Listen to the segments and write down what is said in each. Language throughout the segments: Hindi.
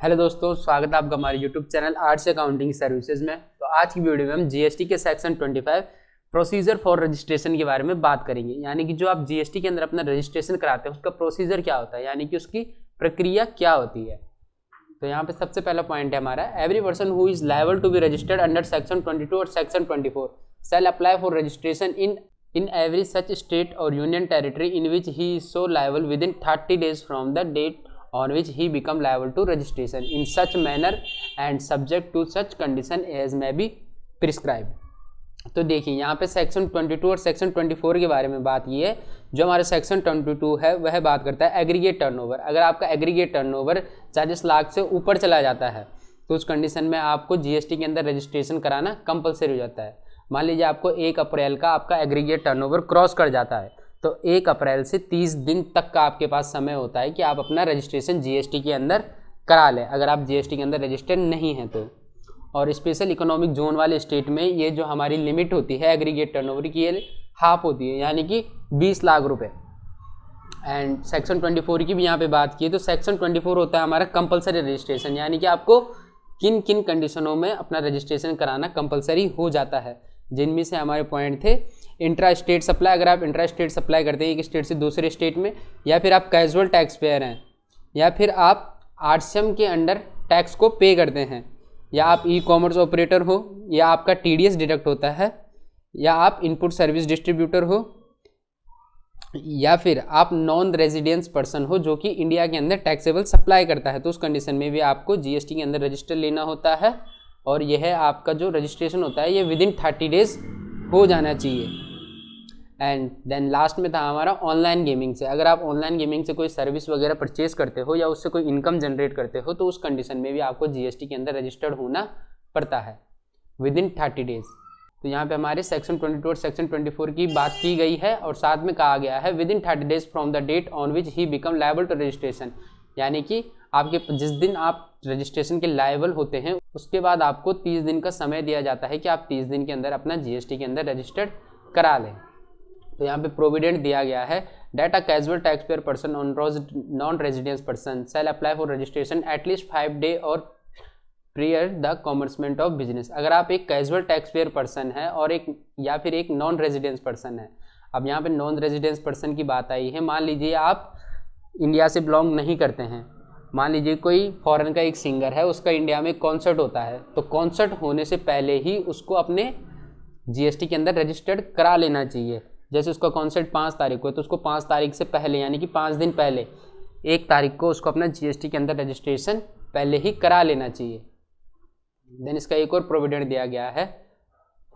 हेलो दोस्तों, स्वागत है आपका हमारे YouTube channel arts accounting services में। तो आज की वीडियो में हम जीएसटी के सेक्शन 25 प्रोसीजर फॉर रजिस्ट्रेशन के बारे में बात करेंगे। यानी कि जो आप जीएसटी के अंदर अपना रजिस्ट्रेशन कराते हैं उसका प्रोसीजर क्या होता है, यानी कि उसकी प्रक्रिया क्या होती है। तो यहाँ पे सबसे पहला पॉइंट है हमारा, every person who is liable to be registered under section 22 और section 24 shall apply for registration in every such state or union territory in which he is so liable within 30 days from the date on which he become liable to registration in such manner and subject to such condition as may be prescribed। तो देखिए यहाँ पे सेक्शन 22 और सेक्शन 24 के बारे में बात की है। जो हमारा सेक्शन 22 है वह बात करता है एग्रीगेट टर्नओवर। अगर आपका एग्रीगेट टर्नओवर 40 लाख से ऊपर चला जाता है तो उस कंडीशन में आपको जीएसटी के अंदर रजिस्ट्रेशन कराना कंपलसरी हो जाता है। मान लीजिए आपको 1 अप्रैल का आपका एग्रीगेट टर्नओवर क्रॉस कर जाता है तो 1 अप्रैल से 30 दिन तक का आपके पास समय होता है कि आप अपना रजिस्ट्रेशन जीएसटी के अंदर करा लें, अगर आप जीएसटी के अंदर रजिस्टर्ड नहीं हैं तो। और स्पेशल इकोनॉमिक जोन वाले स्टेट में ये जो हमारी लिमिट होती है एग्रीगेट टर्नओवर की, ये हाफ होती है, यानी कि 20 लाख रुपए। एंड सेक्शन 24 की भी यहाँ पे बात की तो सेक्शन 24 होता है हमारा कंपलसरी रजिस्ट्रेशन, यानी कि आपको किन किन कंडीशनों में अपना रजिस्ट्रेशन कराना कंपलसरी हो जाता है, जिनमें से हमारे पॉइंट थे इंट्रा स्टेट सप्लाई। अगर आप इंट्रा स्टेट सप्लाई करते हैं एक स्टेट से दूसरे स्टेट में, या फिर आप कैजुअल टैक्स पेयर हैं, या फिर आप आरसीएम के अंडर टैक्स को पे करते हैं, या आप ई कॉमर्स ऑपरेटर हो, या आपका टीडीएस डिडक्ट होता है, या आप इनपुट सर्विस डिस्ट्रीब्यूटर हो, या फिर आप नॉन रेजिडेंस पर्सन हो जो कि इंडिया के अंदर टैक्सेबल सप्लाई करता है, तो उस कंडीशन में भी आपको जीएसटी के अंदर रजिस्टर लेना होता है। और यह आपका जो रजिस्ट्रेशन होता है ये विदिन 30 डेज हो जाना चाहिए। एंड देन लास्ट में था हमारा ऑनलाइन गेमिंग से। अगर आप ऑनलाइन गेमिंग से कोई सर्विस वगैरह परचेज करते हो या उससे कोई इनकम जनरेट करते हो तो उस कंडीशन में भी आपको जीएसटी के अंदर रजिस्टर्ड होना पड़ता है विदिन 30 डेज। तो यहाँ पे हमारे सेक्शन 22 और सेक्शन 24 की बात की गई है और साथ में कहा गया है within 30 days from the date on which he become liable to registration, यानी कि आपके जिस दिन आप रजिस्ट्रेशन के लायबल होते हैं उसके बाद आपको 30 दिन का समय दिया जाता है कि आप 30 दिन के अंदर अपना जीएसटी के अंदर रजिस्टर्ड करा लें। तो यहाँ पे प्रोविडेंट दिया गया है, that a casual tax payer person on non residence person shall apply for registration at least 5 day और prior the commencement of business. अगर आप एक कैजुअल टैक्स पेयर पर्सन है और एक या फिर एक नॉन रेजिडेंस पर्सन है। अब यहाँ पे नॉन रेजिडेंस पर्सन की बात आई है, मान लीजिए आप इंडिया से बिलोंग नहीं करते हैं, मान लीजिए कोई फॉरेन का एक सिंगर है, उसका इंडिया में कॉन्सर्ट होता है, तो कॉन्सर्ट होने से पहले ही उसको अपने जीएसटी के अंदर रजिस्टर्ड करा लेना चाहिए। जैसे उसका कॉन्सर्ट 5 तारीख को है तो उसको 5 तारीख से पहले, यानी कि 5 दिन पहले 1 तारीख को उसको अपना जीएसटी के अंदर रजिस्ट्रेशन पहले ही करा लेना चाहिए। देन इसका एक और प्रोविडेंट दिया गया है,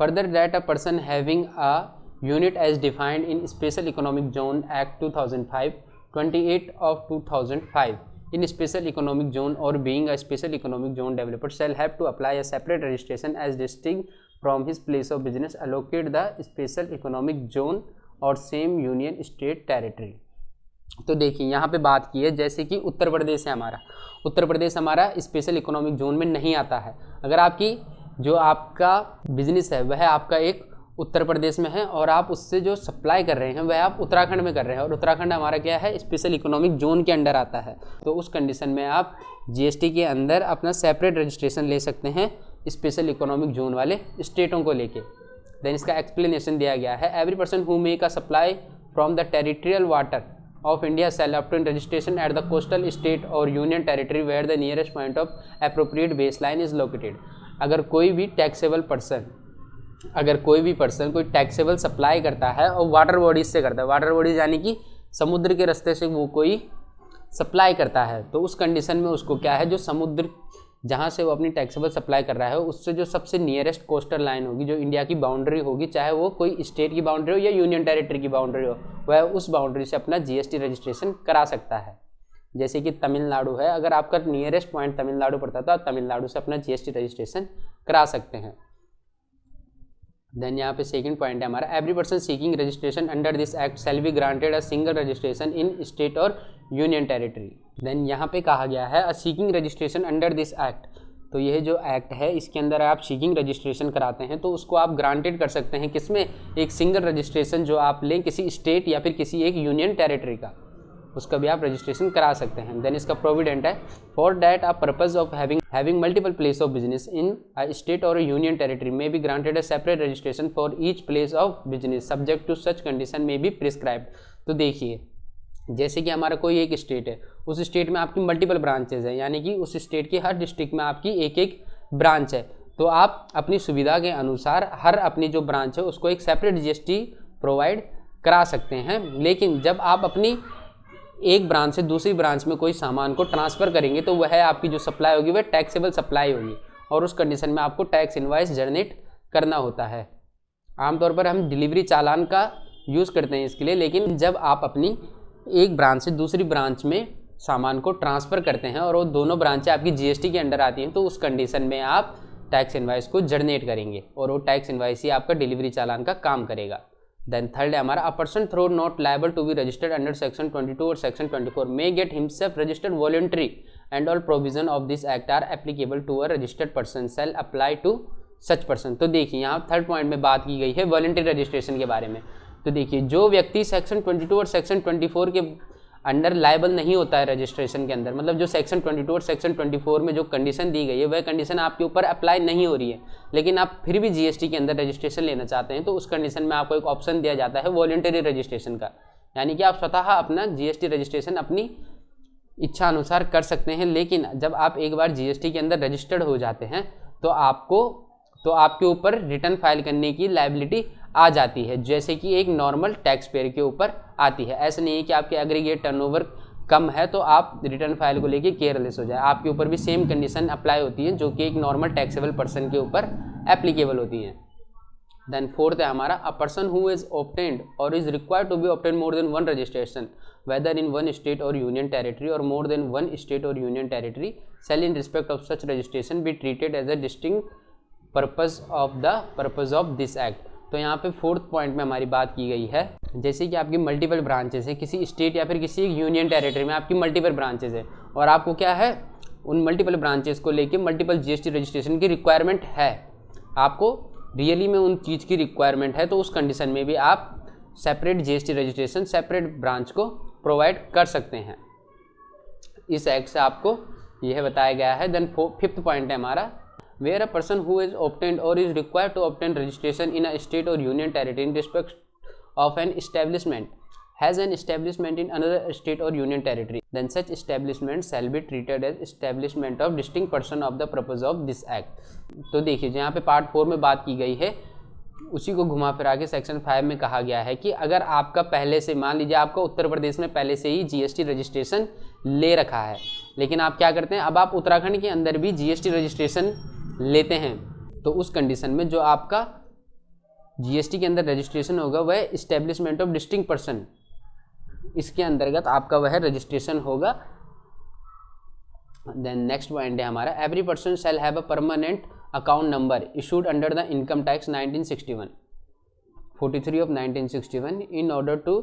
further that a person having a unit as defined in special economic zone act 2005 28 of 2005 in special economic zone or being a special economic zone developer shall have to apply a separate registration as distinct from his place of business allocate the special economic zone or same union state territory। तो देखिए यहाँ पे बात की है, जैसे कि उत्तर प्रदेश है हमारा, उत्तर प्रदेश हमारा स्पेशल इकोनॉमिक जोन में नहीं आता है। अगर आपकी जो आपका बिजनेस है वह आपका एक उत्तर प्रदेश में है और आप उससे जो सप्लाई कर रहे हैं वह आप उत्तराखंड में कर रहे हैं, और उत्तराखंड हमारा क्या है, स्पेशल इकोनॉमिक जोन के अंडर आता है, तो उस कंडीशन में आप जीएसटी के अंदर अपना सेपरेट रजिस्ट्रेशन ले सकते हैं स्पेशल इकोनॉमिक जोन वाले स्टेटों को लेके। देन इसका एक्सप्लेनेशन दिया गया है, every person who make a supply from the territorial water of India shall obtain registration at the coastal state और union territory where the nearest point of appropriate base line is located. अगर कोई भी पर्सन कोई टैक्सेबल सप्लाई करता है और वाटर बॉडीज से करता है, वाटर बॉडीज यानी कि समुद्र के रास्ते से वो कोई सप्लाई करता है, तो उस कंडीशन में उसको क्या है, जो समुद्र जहाँ से वो अपनी टैक्सेबल सप्लाई कर रहा है उससे जो सबसे नियरेस्ट कोस्टल लाइन होगी, जो इंडिया की बाउंड्री होगी, चाहे वो कोई स्टेट की बाउंड्री हो या यूनियन टेरिटरी की बाउंड्री हो, वह उस बाउंड्री से अपना जीएसटी रजिस्ट्रेशन करा सकता है। जैसे कि तमिलनाडु है, अगर आपका नियरेस्ट पॉइंट तमिलनाडु पड़ता है तो आप तमिलनाडु से अपना जीएसटी रजिस्ट्रेशन करा सकते हैं। देन यहाँ पे सेकंड पॉइंट है हमारा, every person seeking registration under this act shall be granted a single registration in state और यूनियन टेरिटरी। देन यहाँ पे कहा गया है, a seeking registration under this act, तो यह जो एक्ट है इसके अंदर आप सीकिंग रजिस्ट्रेशन कराते हैं तो उसको आप ग्रांटेड कर सकते हैं, किसमें, एक सिंगल रजिस्ट्रेशन जो आप लें किसी स्टेट या फिर किसी एक यूनियन टेरिटरी का। उसका भी आप रजिस्ट्रेशन करा सकते हैं। देन इसका प्रोविडेंट है, for that a purpose of having multiple place of business in a state और union territory may be granted a separate registration for each place of business subject to such condition may be prescribed. तो देखिए, जैसे कि हमारा कोई एक स्टेट है, उस स्टेट में आपकी मल्टीपल ब्रांचेज है, यानी कि उस स्टेट की हर डिस्ट्रिक्ट में आपकी एक एक ब्रांच है, तो आप अपनी सुविधा के अनुसार हर अपनी जो ब्रांच है उसको एक सेपरेट जीएसटी प्रोवाइड करा सकते हैं। लेकिन जब आप अपनी एक ब्रांच से दूसरी ब्रांच में कोई सामान को ट्रांसफ़र करेंगे तो वह आपकी जो सप्लाई होगी वह टैक्सेबल सप्लाई होगी, और उस कंडीशन में आपको टैक्स इनवॉइस जनरेट करना होता है। आमतौर पर हम डिलीवरी चालान का यूज़ करते हैं इसके लिए, लेकिन जब आप अपनी एक ब्रांच से दूसरी ब्रांच में सामान को ट्रांसफ़र करते हैं और वो दोनों ब्रांचें आपकी जीएसटी के अंडर आती हैं, तो उस कंडीशन में आप टैक्स इनवॉइस को जनरेट करेंगे और वो टैक्स इनवॉइस ही आपका डिलीवरी चालान का काम करेगा। देन थर्ड है हमारा, a person though not liable to be registered under section 22 और section 24 may get himself registered voluntary and all provision of this act are applicable to a registered person shall apply to such person. तो देखिए, यहाँ थर्ड पॉइंट में बात की गई है वॉलंटरी रजिस्ट्रेशन के बारे में। तो देखिए, जो व्यक्ति सेक्शन 22 और सेक्शन 24 के अंडर लायबल नहीं होता है रजिस्ट्रेशन के अंदर, मतलब जो सेक्शन 22 और सेक्शन 24 में जो कंडीशन दी गई है वह कंडीशन आपके ऊपर अप्लाई नहीं हो रही है, लेकिन आप फिर भी जीएसटी के अंदर रजिस्ट्रेशन लेना चाहते हैं, तो उस कंडीशन में आपको एक ऑप्शन दिया जाता है वॉलंटरी रजिस्ट्रेशन का, यानी कि आप स्वतः अपना जीएसटी रजिस्ट्रेशन अपनी इच्छा अनुसार कर सकते हैं। लेकिन जब आप एक बार जीएसटी के अंदर रजिस्टर्ड हो जाते हैं तो आपके ऊपर रिटर्न फाइल करने की लायबिलिटी आ जाती है, जैसे कि एक नॉर्मल टैक्स पेयर के ऊपर आती है। ऐसा नहीं है कि आपके एग्रीगेट टर्नओवर कम है तो आप रिटर्न फाइल को लेके केयरलेस हो जाए, आपके ऊपर भी सेम कंडीशन अप्लाई होती है जो कि एक नॉर्मल टैक्सेबल पर्सन के ऊपर एप्लीकेबल होती है। देन फोर्थ है हमारा, a person who is obtained और is required to be obtain more than one registration whether in one state or union territory or more than one state or union territory shall in respect of such registration be treated as a distinct purpose of this act। तो यहाँ पे फोर्थ पॉइंट में हमारी बात की गई है, जैसे कि आपकी मल्टीपल ब्रांचेस है, किसी स्टेट या फिर किसी यूनियन टेरिटरी में आपकी मल्टीपल ब्रांचेस है और आपको क्या है, उन मल्टीपल ब्रांचेस को लेके मल्टीपल जीएसटी रजिस्ट्रेशन की रिक्वायरमेंट है, आपको रियली में उन चीज़ की रिक्वायरमेंट है, तो उस कंडीशन में भी आप separate GST registration separate branch को प्रोवाइड कर सकते हैं। इस एक्ट से आपको यह बताया गया है। देन फिफ्थ पॉइंट है हमारा, where a person who is obtained or is required to obtain registration in a state or union territory in respect of an establishment has an establishment in another state or union territory, then such establishment shall be treated as establishment of distinct person of the purpose of this act। तो देखिए, यहाँ पे पार्ट 4 में बात की गई है, उसी को घुमा फिरा के सेक्शन 5 में कहा गया है कि अगर आपका पहले से, मान लीजिए आपका उत्तर प्रदेश में पहले से ही जीएसटी रजिस्ट्रेशन ले रखा है, लेकिन आप क्या करते हैं, अब आप उत्तराखंड के अंदर भी जीएसटी रजिस्ट्रेशन लेते हैं, तो उस कंडीशन में जो आपका जीएसटी के अंदर रजिस्ट्रेशन होगा वह इस्टेब्लिशमेंट ऑफ डिस्टिंक्ट पर्सन, इसके अंतर्गत आपका वह रजिस्ट्रेशन होगा। देन नेक्स्ट पॉइंट है हमारा, every person shall have a permanent account number issued under the income tax 1961 43 of 1961 in order to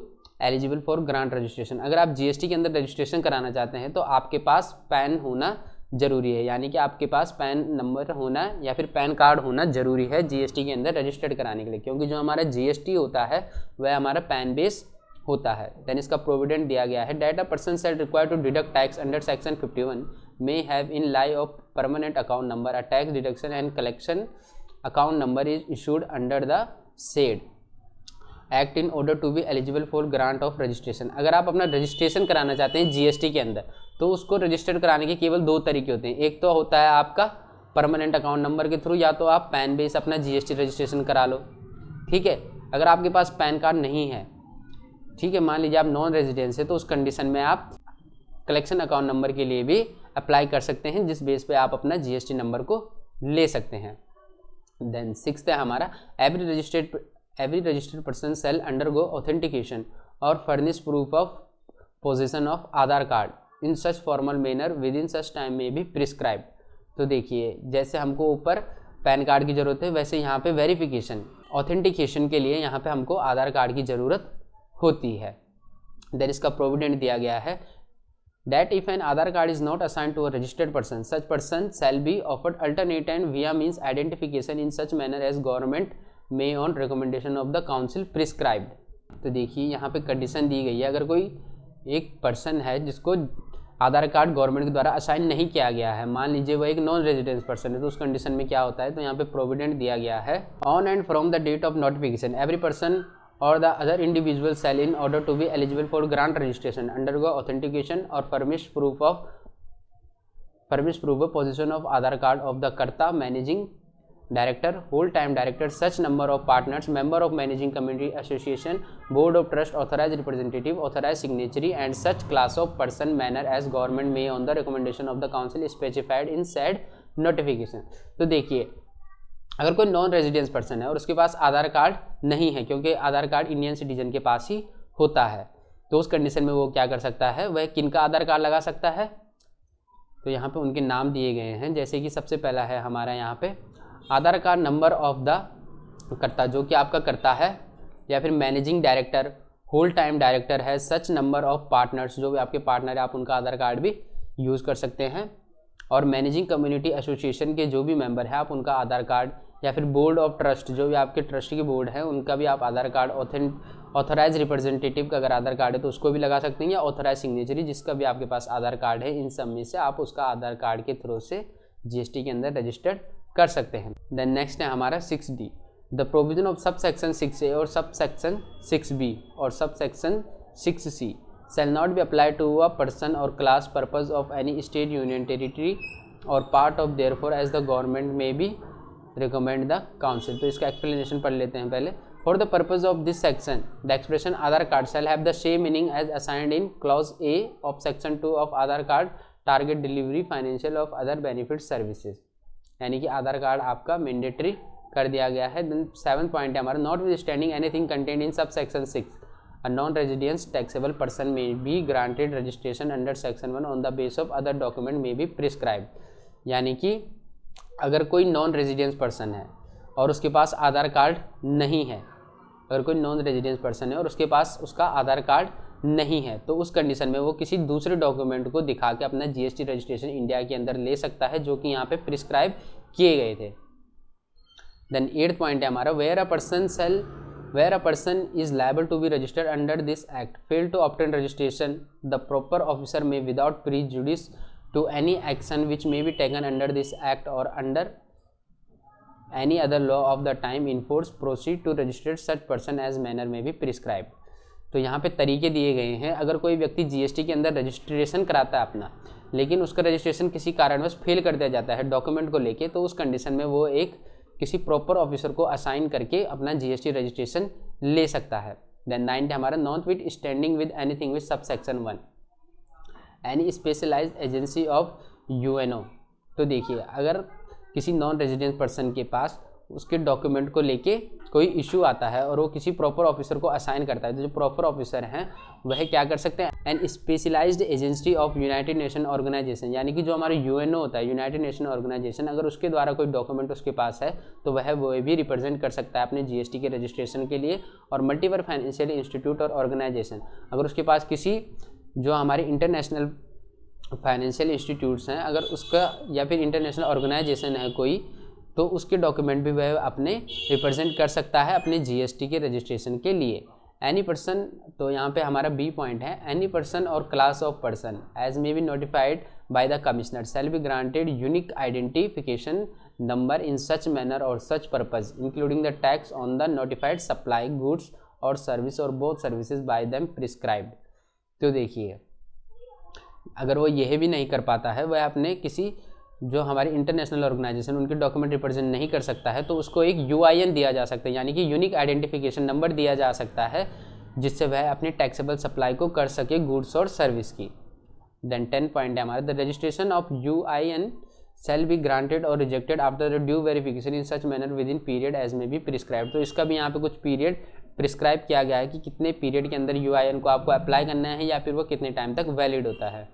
eligible for grant registration. अगर आप जीएसटी के अंदर रजिस्ट्रेशन कराना चाहते हैं तो आपके पास पैन होना जरूरी है, यानी कि आपके पास पैन नंबर होना या फिर पैन कार्ड होना जरूरी है जीएसटी के अंदर रजिस्टर्ड कराने के लिए, क्योंकि जो हमारा जीएसटी होता है वह हमारा पैन बेस होता है। देन इसका प्रोविडेंट दिया गया है, that a person shall require to deduct tax under section 51 may have in lie of permanent account number a tax deduction and collection account number is issued under the said act in order to be eligible for grant of registration। अगर आप अपना रजिस्ट्रेशन कराना चाहते हैं जीएसटी के अंदर तो उसको रजिस्टर्ड कराने के केवल दो तरीके होते हैं, एक तो होता है आपका परमानेंट अकाउंट नंबर के थ्रू, या तो आप पैन बेस अपना जीएसटी रजिस्ट्रेशन करा लो, ठीक है। अगर आपके पास पैन कार्ड नहीं है, ठीक है, मान लीजिए आप नॉन रेजिडेंस है, तो उस कंडीशन में आप कलेक्शन अकाउंट नंबर के लिए भी अप्लाई कर सकते हैं, जिस बेस पे आप अपना जीएसटी नंबर को ले सकते हैं। देन सिक्स्थ है हमारा, every registered person shall undergo authentication और furnish proof of position of Aadhaar card in such formal manner within such time में भी प्रिस्क्राइब। तो देखिए, जैसे हमको ऊपर पैन कार्ड की ज़रूरत है, वैसे यहाँ पे वेरिफिकेशन ऑथेंटिकेशन के लिए यहाँ पे हमको आधार कार्ड की ज़रूरत होती है। देन इसका प्रोविडेंट दिया गया है, that if an Aadhaar card is not assigned to a registered person, such person shall be offered alternate and via means identification in such manner as government may on recommendation of the council prescribed। तो देखिए, यहाँ पे कंडीशन दी गई है, अगर कोई एक पर्सन है जिसको आधार कार्ड गवर्नमेंट के द्वारा असाइन नहीं किया गया है, मान लीजिए वो एक नॉन रेजिडेंस पर्सन है, तो उस कंडीशन में क्या होता है, तो यहाँ पे प्रोविडेंट दिया गया है on and from the date of notification every person or the other individual shall in order to be eligible for grant registration undergo authentication or furnish proof of position of Aadhaar card of the Karta, managing director, whole time director, such number of partners, member of managing committee, association, board of trust, authorized representative, authorized signatory and such class of person manner as government may on the recommendation of the council specified in said notification। तो देखिए अगर कोई नॉन रेजिडेंस पर्सन है और उसके पास आधार कार्ड नहीं है, क्योंकि आधार कार्ड इंडियन सिटीजन के पास ही होता है, तो उस कंडीशन में वो क्या कर सकता है, वह किनका आधार कार्ड लगा सकता है, तो यहाँ पे उनके नाम दिए गए हैं। जैसे कि सबसे पहला है हमारा यहाँ पे Aadhaar card number of the karta, जो कि आपका कर्ता है, या फिर managing director, whole time director है, सच नंबर ऑफ पार्टनर्स, जो भी आपके पार्टनर है आप उनका आधार कार्ड भी यूज़ कर सकते हैं, और मैनेजिंग कम्युनिटी एसोसिएशन के जो भी मेंबर है आप उनका आधार कार्ड, या फिर बोर्ड ऑफ ट्रस्ट, जो भी आपके ट्रस्ट की बोर्ड है उनका भी आप आधार कार्ड, ऑथराइज रिप्रेजेंटेटिव का अगर आधार कार्ड है तो उसको भी लगा सकते हैं, या ऑथराइज सिग्नेचरी जिसका भी आपके पास आधार कार्ड है, इन सब में से आप उसका आधार कार्ड के थ्रू से जीएसटी के अंदर रजिस्टर्ड कर सकते हैं। देन नेक्स्ट है हमारा 6D, the provision of sub section 6A और सब सेक्शन 6B और sub section 6C shall not be applied to a person or class purpose of any state, union, territory or part of therefore as the government may be recommend the council। तो इसका एक्सप्लेनेशन पढ़ लेते हैं पहले। For the purpose of this section, the expression Aadhaar card shall have the same meaning as assigned in clause A of section 2 of Aadhaar card, target delivery, financial of other benefit services। यानी कि आधार कार्ड आपका मैंडेटरी कर दिया गया है। देन 7th पॉइंट है हमारा notwithstanding anything contained in subsection 6, a non-resident taxable person may be granted registration under section 1 on the basis of other document may be prescribed। यानी कि अगर कोई नॉन रेजिडेंस पर्सन है और उसके पास आधार कार्ड नहीं है, अगर कोई नॉन रेजिडेंस पर्सन है और उसके पास उसका आधार कार्ड नहीं है, तो उस कंडीशन में वो किसी दूसरे डॉक्यूमेंट को दिखा के अपना जीएसटी रजिस्ट्रेशन इंडिया के अंदर ले सकता है, जो कि यहाँ पे प्रिस्क्राइब किए गए थे। देन 8th पॉइंट है हमारा where a person is liable to be registered under this act fail to obtain registration, the proper officer may without prejudice to any action which may be taken under this act or under any other law of the time in force proceed to register such person as manner may be prescribed। तो यहाँ पे तरीके दिए गए हैं। अगर कोई व्यक्ति जीएसटी के अंदर रजिस्ट्रेशन कराता है अपना, लेकिन उसका रजिस्ट्रेशन किसी कारणवश फेल कर दिया जाता है डॉक्यूमेंट को लेके, तो उस कंडीशन में वो एक किसी प्रॉपर ऑफिसर को असाइन करके अपना जीएसटी रजिस्ट्रेशन ले सकता है। देन 9th हमारा not standing with anything with sub section 1 any specialized agency of UNO. तो देखिए अगर किसी नॉन रेजिडेंट पर्सन के पास उसके डॉक्यूमेंट को लेके कोई इशू आता है और वो किसी प्रॉपर ऑफिसर को असाइन करता है, तो जो प्रॉपर ऑफिसर हैं वह क्या कर सकते हैं, an specialized agency of United Nation Organization, यानी कि जो हमारे यूएनओ होता है यूनाइटेड नेशन ऑर्गेनाइजेशन, अगर उसके द्वारा कोई डॉक्यूमेंट उसके पास है तो वह वो भी रिप्रेजेंट कर सकता है अपने जीएसटी के रजिस्ट्रेशन के लिए। और मल्टीपल फाइनेंशियल इंस्टीट्यूट और ऑर्गेनाइजेशन, अगर उसके पास किसी जो हमारे इंटरनेशनल फाइनेंशियल इंस्टीट्यूट्स हैं अगर उसका, या फिर इंटरनेशनल ऑर्गेनाइजेशन है कोई, तो उसके डॉक्यूमेंट भी वह अपने रिप्रेजेंट कर सकता है अपने जीएसटी के रजिस्ट्रेशन के लिए। एनी पर्सन, तो यहाँ पे हमारा बी पॉइंट है, any person or class of person as may be notified by the commissioner shall be granted unique identification number in such manner or such purpose including the tax on the notified supply goods or service or both services by them prescribed. तो देखिए अगर वो यह भी नहीं कर पाता है, वह अपने किसी जो हमारी इंटरनेशनल ऑर्गेनाइजेशन उनके डॉक्यूमेंट रिप्रेजेंट नहीं कर सकता है, तो उसको एक यूआईएन दिया जा सकता है, यानी कि यूनिक आइडेंटिफिकेशन नंबर दिया जा सकता है, जिससे वह अपनी टैक्सेबल सप्लाई को कर सके गुड्स और सर्विस की। देन 10 पॉइंट है हमारा, the registration of UIN shall be granted or rejected after the due verification in such manner within period as may be prescribe. तो इसका भी यहाँ पे कुछ पीरियड प्रिस्क्राइब किया गया है कि कितने पीरियड के अंदर यूआईएन को आपको अप्लाई करना है या फिर वो कितने टाइम तक वैलिड होता है।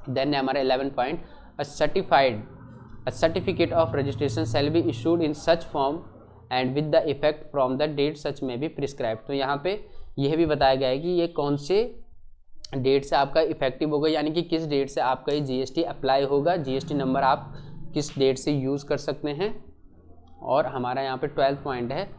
देन हमारा 11 point, a certificate of registration shall be issued in such form and with the effect from the date such may be prescribed। तो यहाँ पे यह भी बताया गया है कि ये कौन से डेट से आपका इफेक्टिव होगा, यानी कि किस डेट से आपका ये जीएसटी अप्लाई होगा, जीएसटी नंबर आप किस डेट से यूज़ कर सकते हैं। और हमारा यहाँ पे 12th पॉइंट है,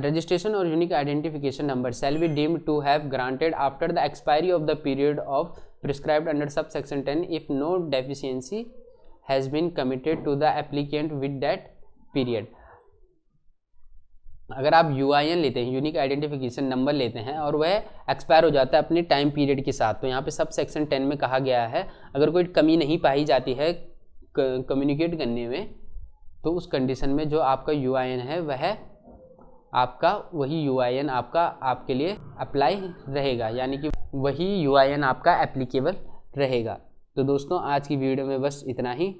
रजिस्ट्रेशन और unique identification number shall be deemed to have granted after the expiry of the period of prescribed under sub section 10 if no deficiency has been committed to the applicant with that period. अगर आप UIN लेते हैं, यूनिक आइडेंटिफिकेशन नंबर लेते हैं, और वह एक्सपायर हो जाता है अपने टाइम पीरियड के साथ, तो यहाँ पे सब सेक्शन 10 में कहा गया है अगर कोई कमी नहीं पाई जाती है कम्युनिकेट करने में, तो उस कंडीशन में जो आपका UIN है वह आपका वही UIN आपका आपके लिए अप्लाई रहेगा, यानी कि वही UIN आपका एप्लीकेबल रहेगा। तो दोस्तों आज की वीडियो में बस इतना ही।